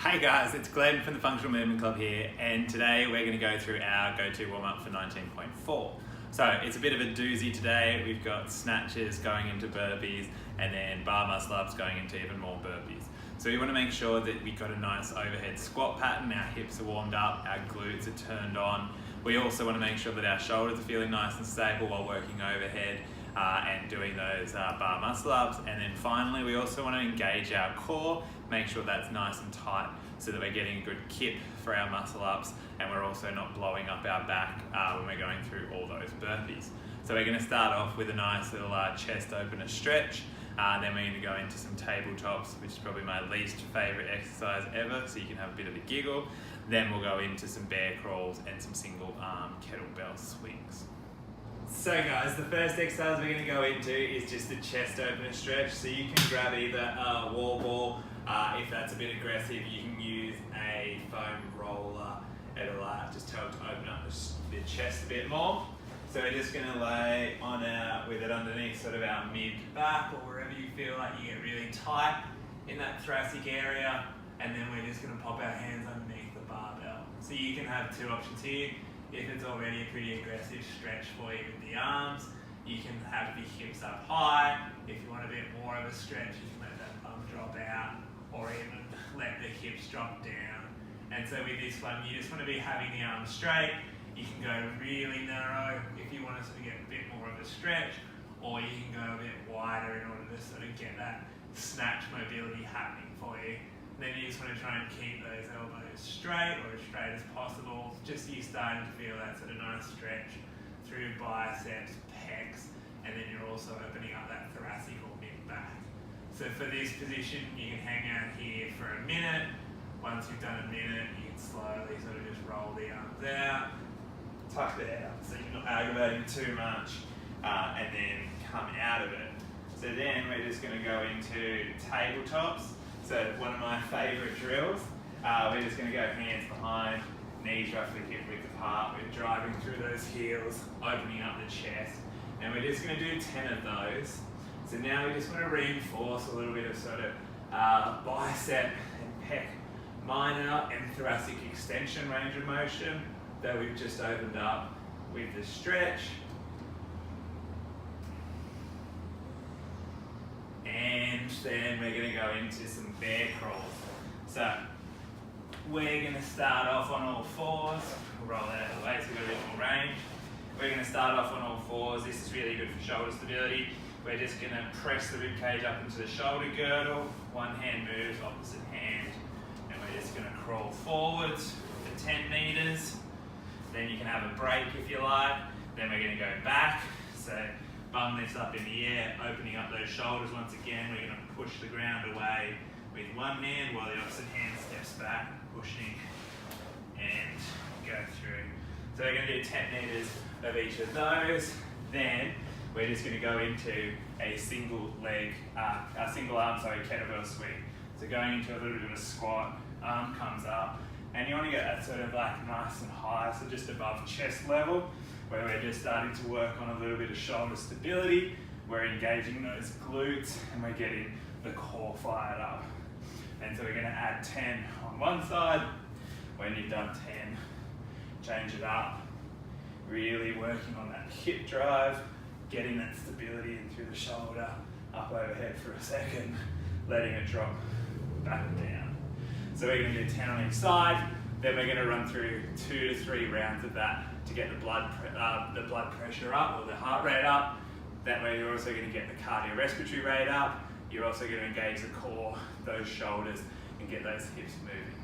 Hey guys, it's Glenn from the Functional Movement Club here, and today we're going to go through our go-to warm-up for 19.4. So it's a bit of a doozy today. We've got snatches going into burpees and then bar muscle ups going into even more burpees. So we want to make sure that we've got a nice overhead squat pattern, our hips are warmed up, our glutes are turned on. We also want to make sure that our shoulders are feeling nice and stable while working overhead and doing those bar muscle ups. And then finally, we also want to engage our core, make sure that's nice and tight so that we're getting a good kip for our muscle ups and we're also not blowing up our back when we're going through all those burpees. So we're going to start off with a nice little chest opener stretch. Then we're going to go into some tabletops, which is probably my least favorite exercise ever, so you can have a bit of a giggle. Then we'll go into some bear crawls and some single arm kettlebell swings. So guys, the first exercise we're going to go into is just a chest opener stretch. So you can grab either a wall ball, if that's a bit aggressive you can use a foam roller. It'll just help to open up the chest a bit more. So we're just going to lay on with it underneath sort of our mid-back or wherever you feel like you get really tight in that thoracic area, and then we're just going to pop our hands underneath the barbell. So you can have two options here. If it's already a pretty aggressive stretch for you with the arms, you can have the hips up high. If you want a bit more of a stretch, you can let that bum drop out or even let the hips drop down. And so with this one, you just want to be having the arms straight. You can go really narrow if you want to sort of get a bit more of a stretch, or you can go a bit wider in order to sort of get that snatch mobility happening for you. Then you just want to try and keep those elbows straight or as straight as possible, just so you're starting to feel that sort of nice stretch through biceps, pecs, and then you're also opening up that thoracic or mid-back. So for this position, you can hang out here for a minute. Once you've done a minute, you can slowly sort of just roll the arms out, tuck the head up so you're not aggravating too much, and then come out of it. So then we're just going to go into tabletops. So one of my favourite drills, we're just going to go hands behind, knees roughly hip width apart. We're driving through those heels, opening up the chest, and we're just going to do 10 of those. So now we just want to reinforce a little bit of sort of bicep and pec minor and thoracic extension range of motion that we've just opened up with the stretch. And then we're going to go into some bear crawls. So we're going to start off on all fours. We'll roll that out of the way so we've got a bit more range. We're going to start off on all fours. This is really good for shoulder stability. We're just going to press the rib cage up into the shoulder girdle. One hand moves, opposite hand. And we're just going to crawl forwards for 10 meters. Then you can have a break if you like. Then we're going to go back. So bum lifts up in the air, opening up those shoulders once again. We're going to push the ground away with one hand while the opposite hand steps back, pushing and go through. So we're going to do 10 meters of each of those. Then we're just going to go into a single arm kettlebell swing. So going into a little bit of a squat, arm comes up, and you want to get that sort of like nice and high, so just above chest level, where we're just starting to work on a little bit of shoulder stability. We're engaging those glutes and we're getting the core fired up. And so we're going to add 10 on one side. When you've done 10, change it up. Really working on that hip drive, getting that stability in through the shoulder, up overhead for a second, letting it drop back and down. So we're going to do 10 on each side. Then we're going to run through 2 to 3 rounds of that to get the blood pressure up or the heart rate up. That way you're also going to get the cardiorespiratory rate up. You're also going to engage the core, those shoulders, and get those hips moving.